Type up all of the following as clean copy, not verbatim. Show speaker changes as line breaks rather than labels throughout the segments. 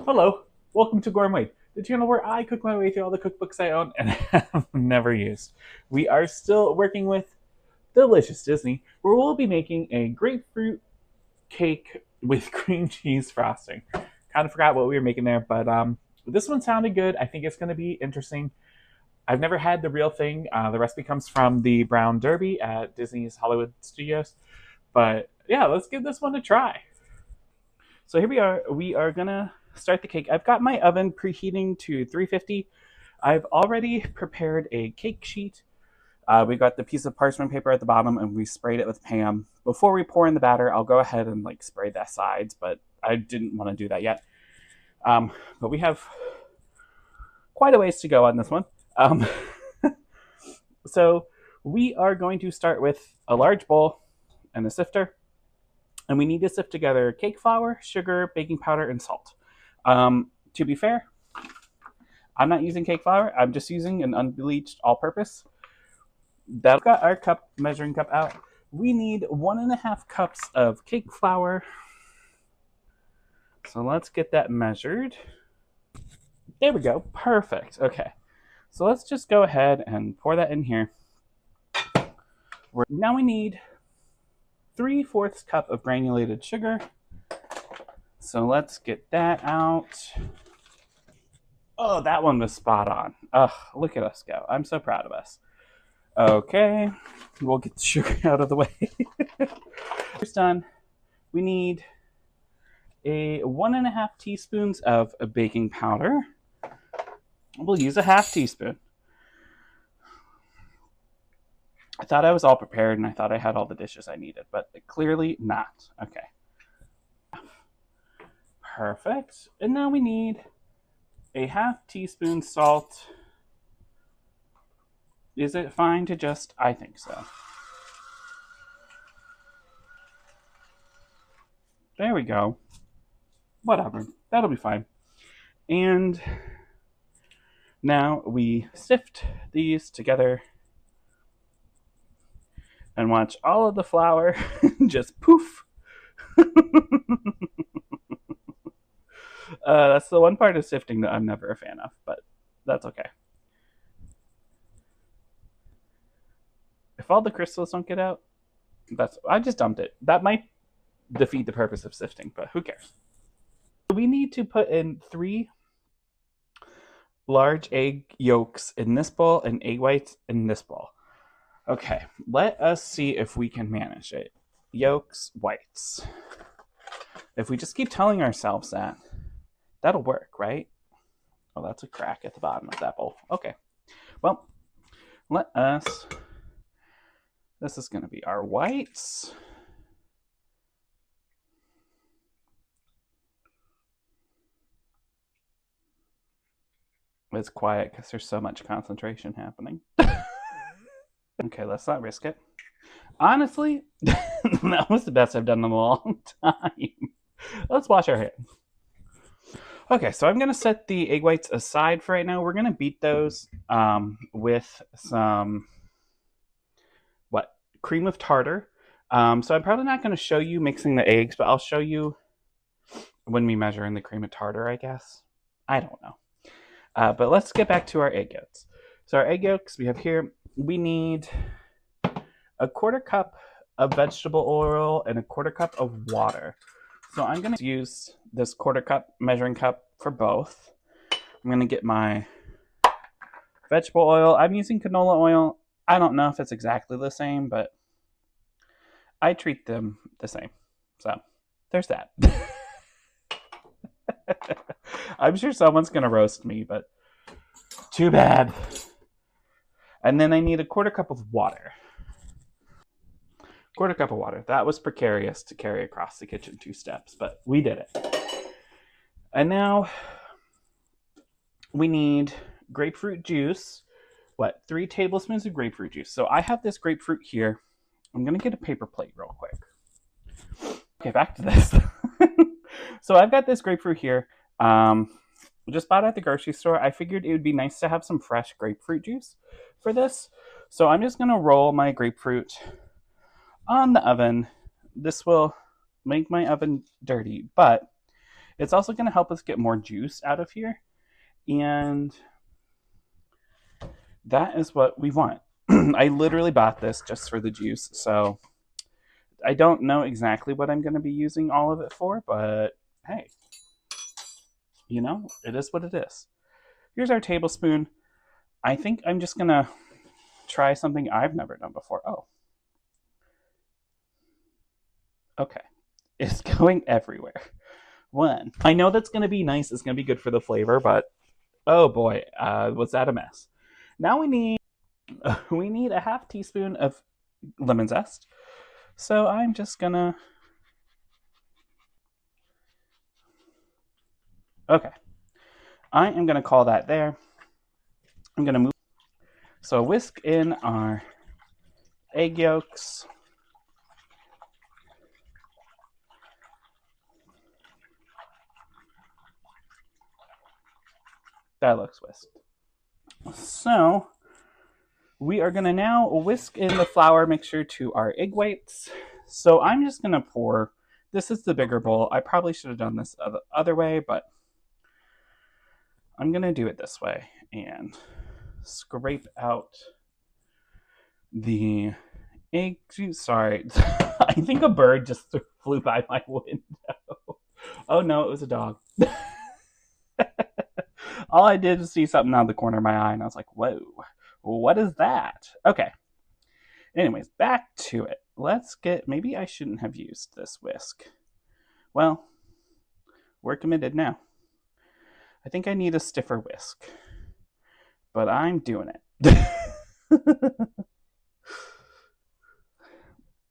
Hello, welcome to Gourmet, the channel where I cook my way through all the cookbooks I own and have never used. We are still working with Delicious Disney, where we'll be making a grapefruit cake with cream cheese frosting. Kind of forgot what we were making there, but this one sounded good. I think it's going to be interesting. I've never had the real thing. The recipe comes from the Brown Derby at Disney's Hollywood Studios. But yeah, let's give this one a try. So here we are. We are gonna start the cake. I've got my oven preheating to 350. I've already prepared a cake sheet. We've got the piece of parchment paper at the bottom, and we sprayed it with Pam. Before we pour in the batter, I'll go ahead and spray the sides, but I didn't want to do that yet. But we have quite a ways to go on this one. So we are going to start with a large bowl and a sifter. And we need to sift together cake flour, sugar, baking powder, and salt. To be fair, I'm not using cake flour. I'm just using an unbleached all-purpose. That's got our measuring cup out. We need 1.5 cups of cake flour. So let's get that measured. There we go. Perfect. Okay. So let's just go ahead and pour that in here. Now we need 3/4 cup of granulated sugar. So let's get that out. Oh, that one was spot on. Oh, look at us go. I'm so proud of us. Okay, we'll get the sugar out of the way. It's done. We need 1.5 teaspoons of baking powder. We'll use 1/2 teaspoon. I thought I was all prepared and I thought I had all the dishes I needed, but clearly not. Okay. Perfect. And now we need 1/2 teaspoon salt. Is it fine to just... I think so. There we go. Whatever. That'll be fine. And now we sift these together and watch all of the flour just poof. That's the one part of sifting that I'm never a fan of, but that's okay. If all the crystals don't get out, I just dumped it. That might defeat the purpose of sifting, but who cares? We need to put in 3 large egg yolks in this bowl and egg whites in this bowl. Okay, let us see if we can manage it. Yolks, whites. If we just keep telling ourselves that, that'll work, right? Oh, that's a crack at the bottom of that bowl. Okay. Well, this is going to be our whites. It's quiet because there's so much concentration happening. Okay, let's not risk it. Honestly, that was the best I've done in a long time. Let's wash our hands. Okay, so I'm going to set the egg whites aside for right now. We're going to beat those with some, cream of tartar. So I'm probably not going to show you mixing the eggs, but I'll show you when we measure in the cream of tartar, I guess. I don't know. But let's get back to our egg yolks. So our egg yolks we have here, we need 1/4 cup of vegetable oil and 1/4 cup of water. So I'm going to use this 1/4 cup measuring cup for both. I'm going to get my vegetable oil. I'm using canola oil. I don't know if it's exactly the same, but I treat them the same. So there's that. I'm sure someone's going to roast me, but too bad. And then I need 1/4 cup of water. 1/4 cup of water. That was precarious to carry across the kitchen 2 steps, but we did it. And now we need grapefruit juice. 3 tablespoons of grapefruit juice. So I have this grapefruit here. I'm going to get a paper plate real quick. Okay, back to this. So I've got this grapefruit here. Just bought it at the grocery store. I figured it would be nice to have some fresh grapefruit juice for this. So I'm just going to roll my grapefruit on the oven. This will make my oven dirty, but It's also going to help us get more juice out of here. And that is what we want. I literally bought this just for the juice, so I don't know exactly what I'm going to be using all of it for, but hey, you know, it is what it is. Here's our tablespoon. I think I'm just going to try something I've never done before. Oh. Okay. It's going everywhere. One. I know that's going to be nice. It's going to be good for the flavor, but oh boy, was that a mess. Now we need a half teaspoon of lemon zest. So I'm just gonna... Okay. I am gonna call that there. I'm gonna move. So whisk in our egg yolks. That looks whisked. So we are gonna now whisk in the flour mixture to our egg whites. So I'm just gonna pour. This is the bigger bowl. I probably should have done this the other way, but I'm gonna do it this way and scrape out the egg juice. Sorry, I think a bird just flew by my window. Oh no, it was a dog. All I did was see something out of the corner of my eye, and I was like, whoa, what is that? Okay. Anyways, back to it. Let's get... Maybe I shouldn't have used this whisk. Well, we're committed now. I think I need a stiffer whisk. But I'm doing it.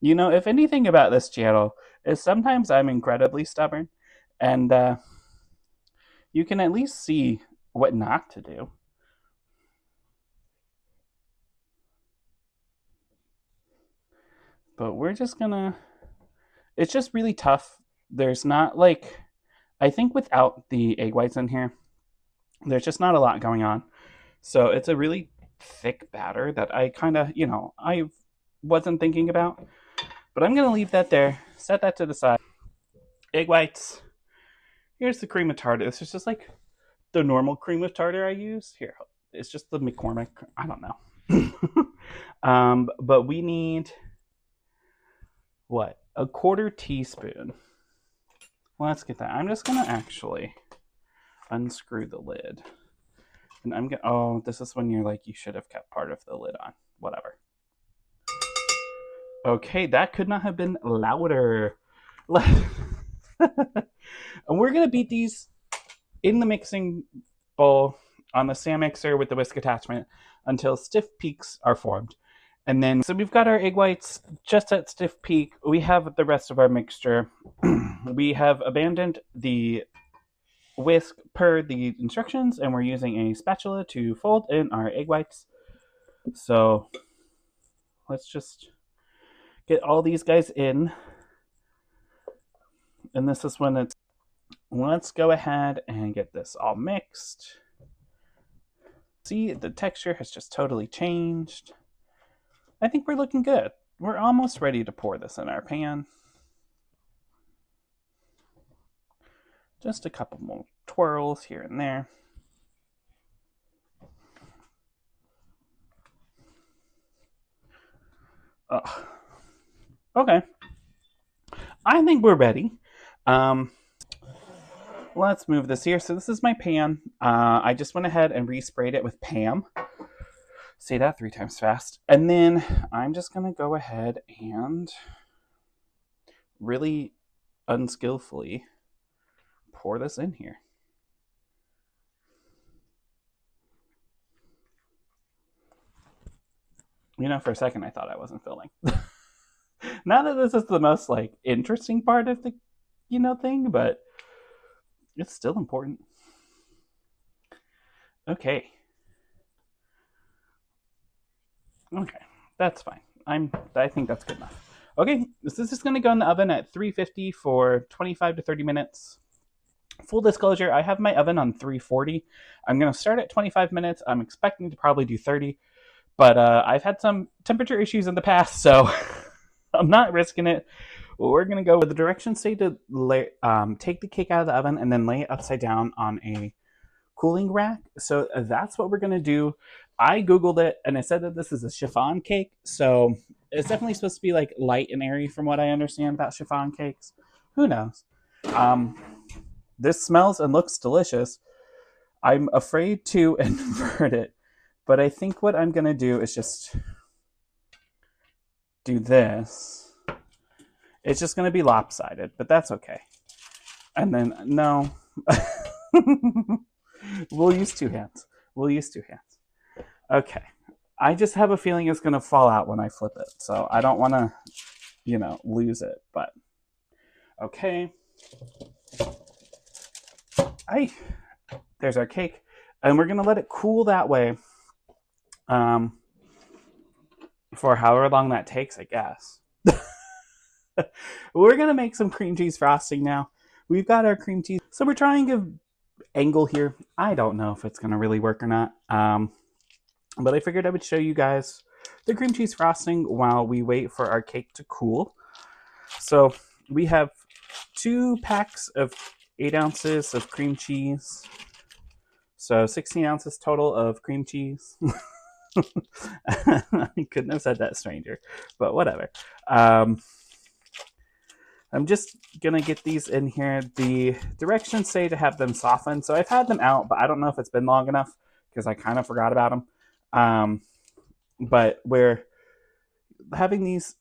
You know, if anything about this channel is sometimes I'm incredibly stubborn. And you can at least see what not to do. But we're just gonna... It's just really tough. There's not like... I think without the egg whites in here, there's just not a lot going on. So it's a really thick batter that I kind of, you know, I wasn't thinking about. But I'm going to leave that there. Set that to the side. Egg whites. Here's the cream of tartar. This is just like the normal cream of tartar I use. Here, it's just the McCormick. I don't know. But we need, what? A quarter teaspoon. Well, let's get that. I'm just going to actually unscrew the lid. And I'm going to... Oh, this is when you're like, you should have kept part of the lid on. Whatever. Okay, that could not have been louder. And we're going to beat these in the mixing bowl on the stand mixer with the whisk attachment until stiff peaks are formed. And then, so we've got our egg whites just at stiff peak. We have the rest of our mixture. We have abandoned the whisk per the instructions, and we're using a spatula to fold in our egg whites. So let's just get all these guys in. And this is when it's... Let's go ahead and get this all mixed. See, the texture has just totally changed. I think we're looking good. We're almost ready to pour this in our pan. Just a couple more twirls here and there. Ugh. Okay. I think we're ready. Let's move this here. So this is my pan. I just went ahead and resprayed it with Pam. Say that 3 times fast. And then I'm just going to go ahead and really unskillfully pour this in here. You know, for a second I thought I wasn't filming. Not that this is the most like interesting part of the, you know, thing, but it's still important. Okay. Okay, that's fine. I think that's good enough. Okay, this is just going to go in the oven at 350 for 25 to 30 minutes. Full disclosure, I have my oven on 340. I'm going to start at 25 minutes. I'm expecting to probably do 30, but I've had some temperature issues in the past, so I'm not risking it. Well, we're gonna go with the directions say to take the cake out of the oven and then lay it upside down on a cooling rack. So that's what we're gonna do. I googled it and it said that this is a chiffon cake, so it's definitely supposed to be like light and airy from what I understand about chiffon cakes. Who knows? Um, this smells and looks delicious. I'm afraid to invert it, but I think what I'm gonna do is just do this. It's just gonna be lopsided, but that's okay. And then no. We'll use two hands. We'll use two hands. Okay. I just have a feeling it's going to fall out when I flip it. So I don't want to, lose it. But okay. There's our cake. And we're going to let it cool that way for however long that takes, I guess. We're going to make some cream cheese frosting now. We've got our cream cheese. So we're trying to angle here. I don't know if it's going to really work or not. But I figured I would show you guys the cream cheese frosting while we wait for our cake to cool. So we have 2 packs of 8 ounces of cream cheese. So 16 ounces total of cream cheese. I couldn't have said that stranger, but whatever. I'm just going to get these in here. The directions say to have them soften. So I've had them out, but I don't know if it's been long enough because I kind of forgot about them. But we're having these,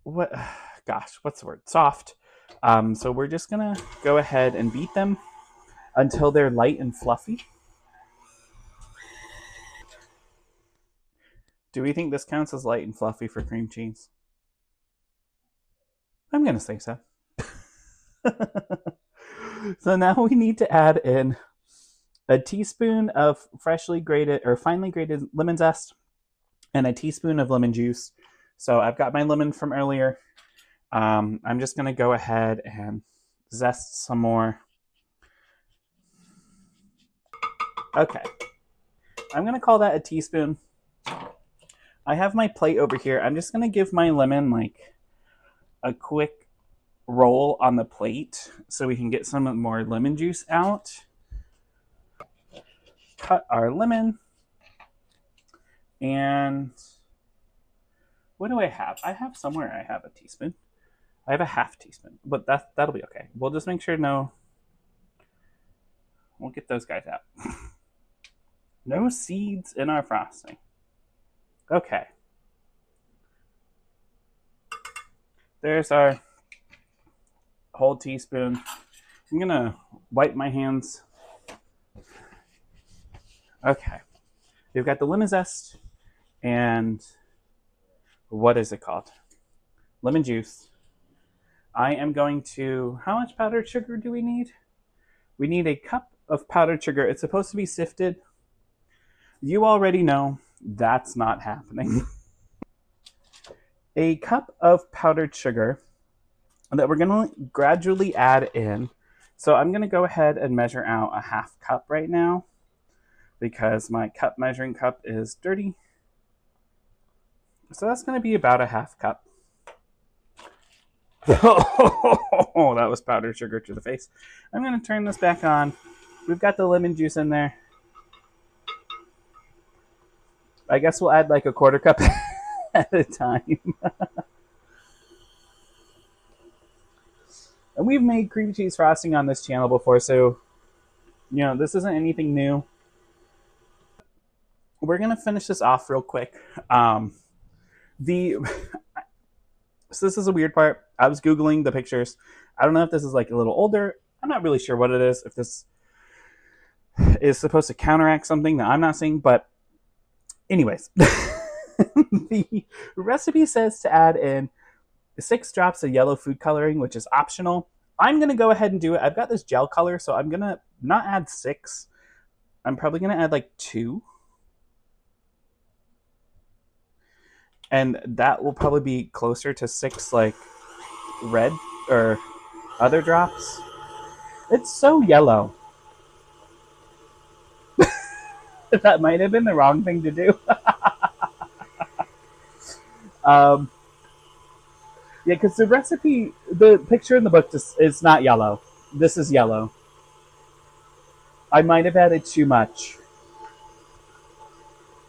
what's the word? Soft. So we're just going to go ahead and beat them until they're light and fluffy. Do we think this counts as light and fluffy for cream cheese? I'm going to say so. So now we need to add in a teaspoon of freshly grated or finely grated lemon zest and a teaspoon of lemon juice. So I've got my lemon from earlier. I'm just going to go ahead and zest some more. Okay. I'm going to call that a teaspoon. I have my plate over here. I'm just going to give my lemon like a quick roll on the plate so we can get some more lemon juice out. Cut our lemon. And what do I have? I have somewhere I have a teaspoon. I have a half teaspoon, but that'll be okay. We'll just make sure we'll get those guys out. No seeds in our frosting. Okay. There's our whole teaspoon. I'm gonna wipe my hands. Okay. We've got the lemon zest and what is it called? Lemon juice. I am going to, how much powdered sugar do we need? We need a cup of powdered sugar. It's supposed to be sifted. You already know that's not happening. A cup of powdered sugar that we're going to gradually add in. So I'm going to go ahead and measure out a half cup right now because my cup measuring cup is dirty. So that's going to be about a half cup. Oh, that was powdered sugar to the face. I'm going to turn this back on. We've got the lemon juice in there. I guess we'll add like a quarter cup at a time. And we've made cream cheese frosting on this channel before, so this isn't anything new. We're going to finish this off real quick. So this is a weird part. I was Googling the pictures. I don't know if this is like a little older. I'm not really sure what it is, if this is supposed to counteract something that I'm not seeing, but anyways. The recipe says to add in 6 drops of yellow food coloring, which is optional. I'm going to go ahead and do it. I've got this gel color, so I'm going to not add 6. I'm probably going to add like 2. And that will probably be closer to 6 like red or other drops. It's so yellow. That might have been the wrong thing to do. Yeah, because the recipe, the picture in the book just is not yellow. This is yellow. I might have added too much.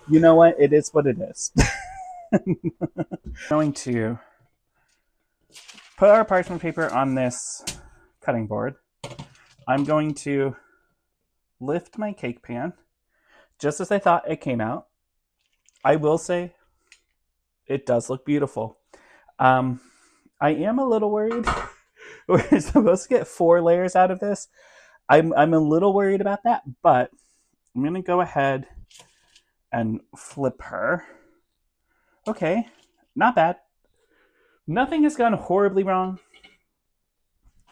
You know what? It is what it is. I'm going to put our parchment paper on this cutting board. I'm going to lift my cake pan, just as I thought it came out. I will say it does look beautiful. I am a little worried. We're supposed to get 4 layers out of this. I'm a little worried about that, but I'm going to go ahead and flip her. Okay, not bad. Nothing has gone horribly wrong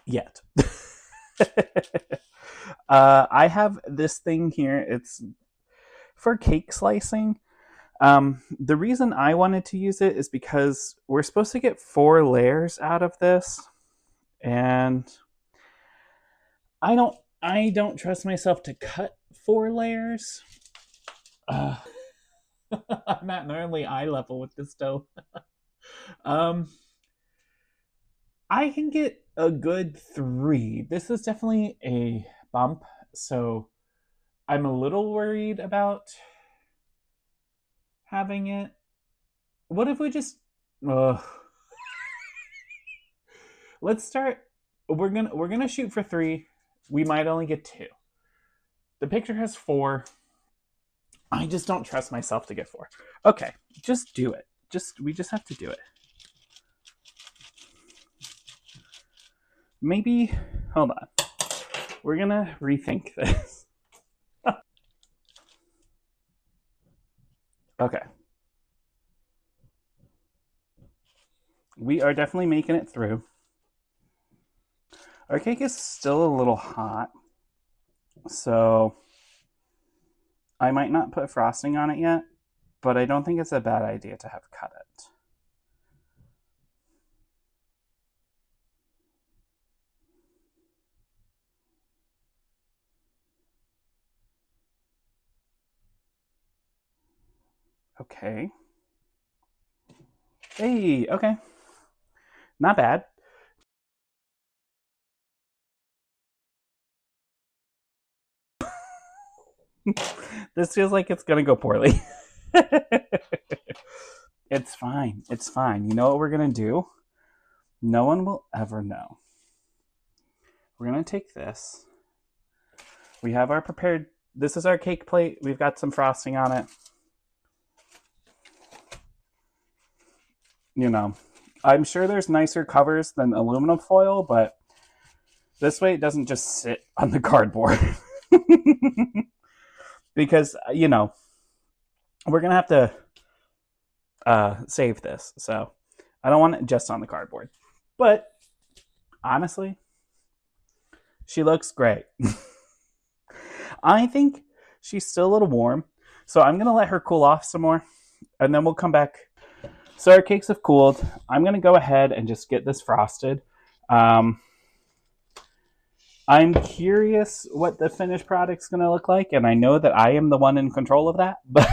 yet. I have this thing here. It's for cake slicing. The reason I wanted to use it is because we're supposed to get 4 layers out of this, and I don't trust myself to cut 4 layers. I'm at nearly eye level with this dough. I can get a good 3. This is definitely a bump, so I'm a little worried about having it. What if we just let's start. We're gonna shoot for 3. We might only get 2. The picture has 4. I just don't trust myself to get 4. Okay, just do it. We just have to do it. Maybe hold on. We're gonna rethink this. Okay. We are definitely making it through. Our cake is still a little hot, so I might not put frosting on it yet, but I don't think it's a bad idea to have cut it. Okay. Hey, okay. Not bad. This feels like it's gonna go poorly. It's fine. It's fine. You know what we're gonna do? No one will ever know. We're gonna take this. We have our prepared. This is our cake plate. We've got some frosting on it. You know, I'm sure there's nicer covers than aluminum foil, but this way it doesn't just sit on the cardboard. Because, you know, we're going to have to save this. So I don't want it just on the cardboard. But honestly, she looks great. I think she's still a little warm. So I'm going to let her cool off some more. And then we'll come back. So our cakes have cooled. I'm going to go ahead and just get this frosted. I'm curious what the finished product's going to look like, and I know that I am the one in control of that, but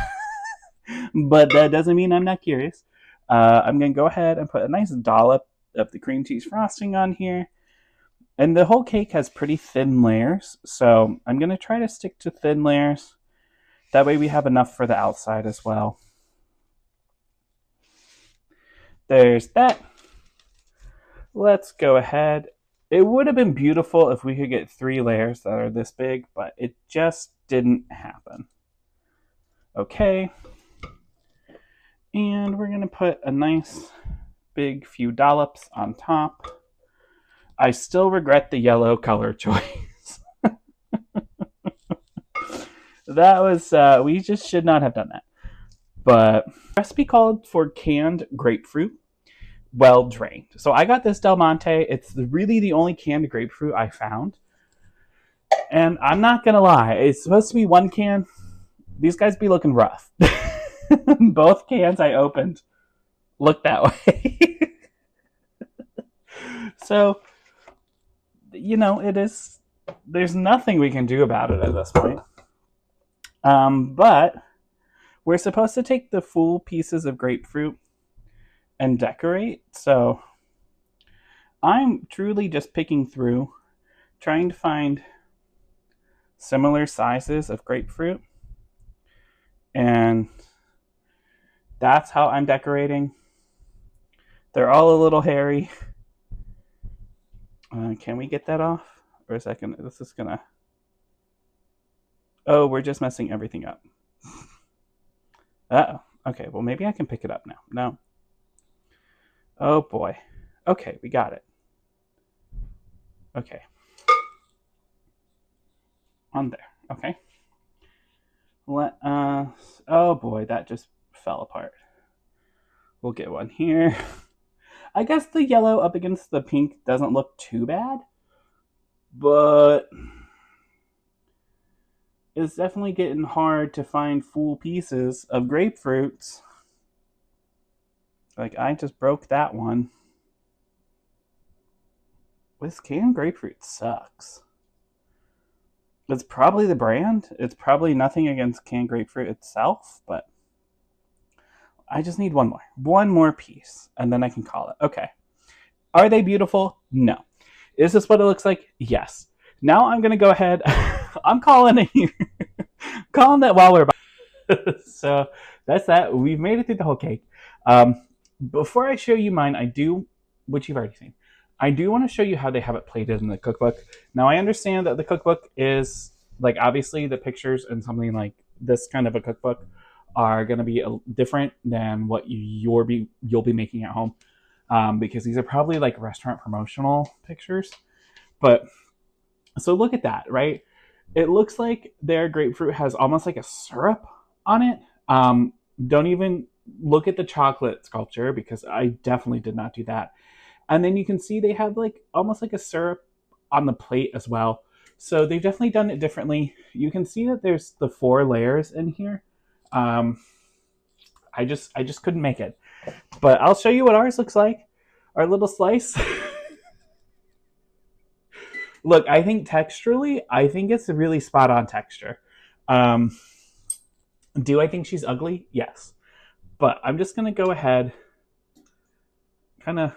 that doesn't mean I'm not curious. I'm going to go ahead and put a nice dollop of the cream cheese frosting on here. And the whole cake has pretty thin layers, so I'm going to try to stick to thin layers. That way we have enough for the outside as well. There's that. Let's go ahead. It would have been beautiful if we could get 3 layers that are this big, but it just didn't happen. Okay. And we're going to put a nice big few dollops on top. I still regret the yellow color choice. That was, we just should not have done that. But recipe called for canned grapefruit, well drained. So I got this Del Monte. It's really the only canned grapefruit I found. And I'm not going to lie, it's supposed to be 1 can. These guys be looking rough. Both cans I opened look that way. So, you know, there's nothing we can do about it at this point. But we're supposed to take the full pieces of grapefruit and decorate. So I'm truly just picking through, trying to find similar sizes of grapefruit, and that's how I'm decorating. They're all a little hairy. Can we get that off? For a second, this is gonna... Oh, we're just messing everything up. Uh-oh. Okay, well, maybe I can pick it up now. No. Oh, boy. Okay, we got it. Okay. On there. Okay. Let us... Oh, boy, that just fell apart. We'll get one here. I guess the yellow up against the pink doesn't look too bad, but it's definitely getting hard to find full pieces of grapefruits. Like, I just broke that one. This canned grapefruit sucks. It's probably the brand. It's probably nothing against canned grapefruit itself, but I just need one more. One more piece, and then I can call it. Okay. Are they beautiful? No. Is this what it looks like? Yes. Now I'm going to go ahead. I'm calling it here. Calling that while we're... So that's that. We've made it through the whole cake. Before I show you mine, I do, which you've already seen, I do want to show you how they have it plated in the cookbook. Now, I understand that the cookbook is, like, obviously the pictures in something like this kind of a cookbook are going to be different than what you'll be making at home, because these are probably like restaurant promotional pictures. But so look at that, right? It looks like their grapefruit has almost like a syrup on it. Don't even look at the chocolate sculpture, because I definitely did not do that. And then you can see they have like almost like a syrup on the plate as well. So they've definitely done it differently. You can see that there's the 4 layers in here. I just couldn't make it. But I'll show you what ours looks like. Our little slice. Look, I think texturally, I think it's a really spot on texture. Do I think she's ugly? Yes. But I'm just going to go ahead, kind of...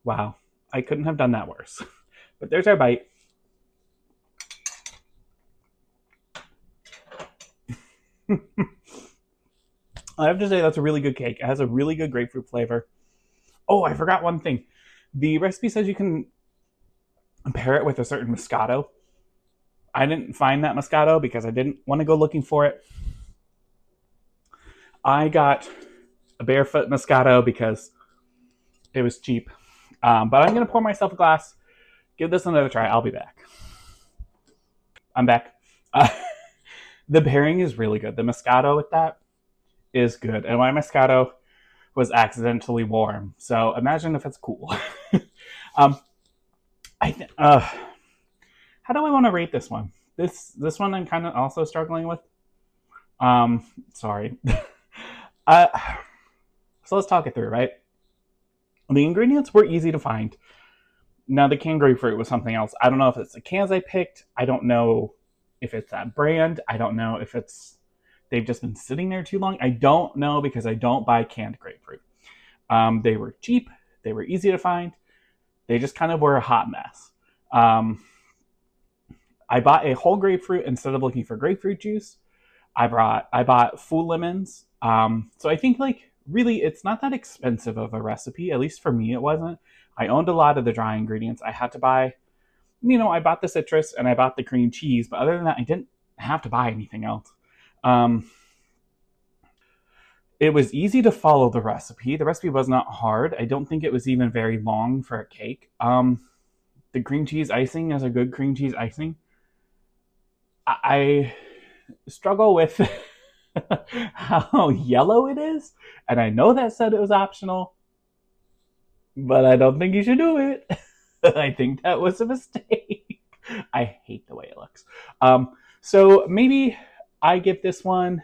Wow, I couldn't have done that worse. But there's our bite. I have to say that's a really good cake. It has a really good grapefruit flavor. Oh, I forgot one thing. The recipe says you can pair it with a certain Moscato. I didn't find that Moscato because I didn't want to go looking for it. I got a Barefoot Moscato because it was cheap. But I'm going to pour myself a glass, give this another try. I'll be back. I'm back. The pairing is really good. The Moscato with that is good. And my Moscato was accidentally warm. So imagine if it's cool. How do I want to rate this one? This one I'm kind of also struggling with. Sorry. So let's talk it through, right? The ingredients were easy to find. Now, the canned grapefruit was something else. I don't know if it's the cans I picked. I don't know if it's that brand. I don't know if they've just been sitting there too long. I don't know, because I don't buy canned grapefruit. They were cheap. They were easy to find. They just kind of were a hot mess. I bought a whole grapefruit instead of looking for grapefruit juice. I bought full lemons. So I think, like, really, it's not that expensive of a recipe. At least for me, it wasn't. I owned a lot of the dry ingredients. I had to buy, I bought the citrus and I bought the cream cheese. But other than that, I didn't have to buy anything else. It was easy to follow the recipe. The recipe was not hard. I don't think it was even very long for a cake. The cream cheese icing is a good cream cheese icing. I struggle with how yellow it is. And I know that said it was optional, but I don't think you should do it. I think that was a mistake. I hate the way it looks. So maybe I give this one...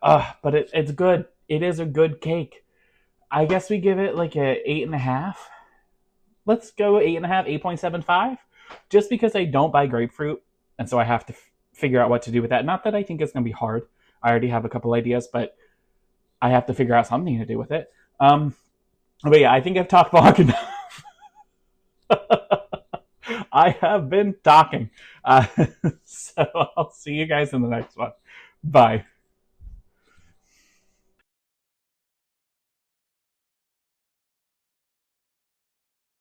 but it's good. It is a good cake. I guess we give it like a 8.5. Let's go 8.5, 8.75. Just because I don't buy grapefruit, and so I have to figure out what to do with that. Not that I think it's going to be hard. I already have a couple ideas, but I have to figure out something to do with it. But yeah, I think I've talked long enough. I have been talking. So I'll see you guys in the next one. Bye.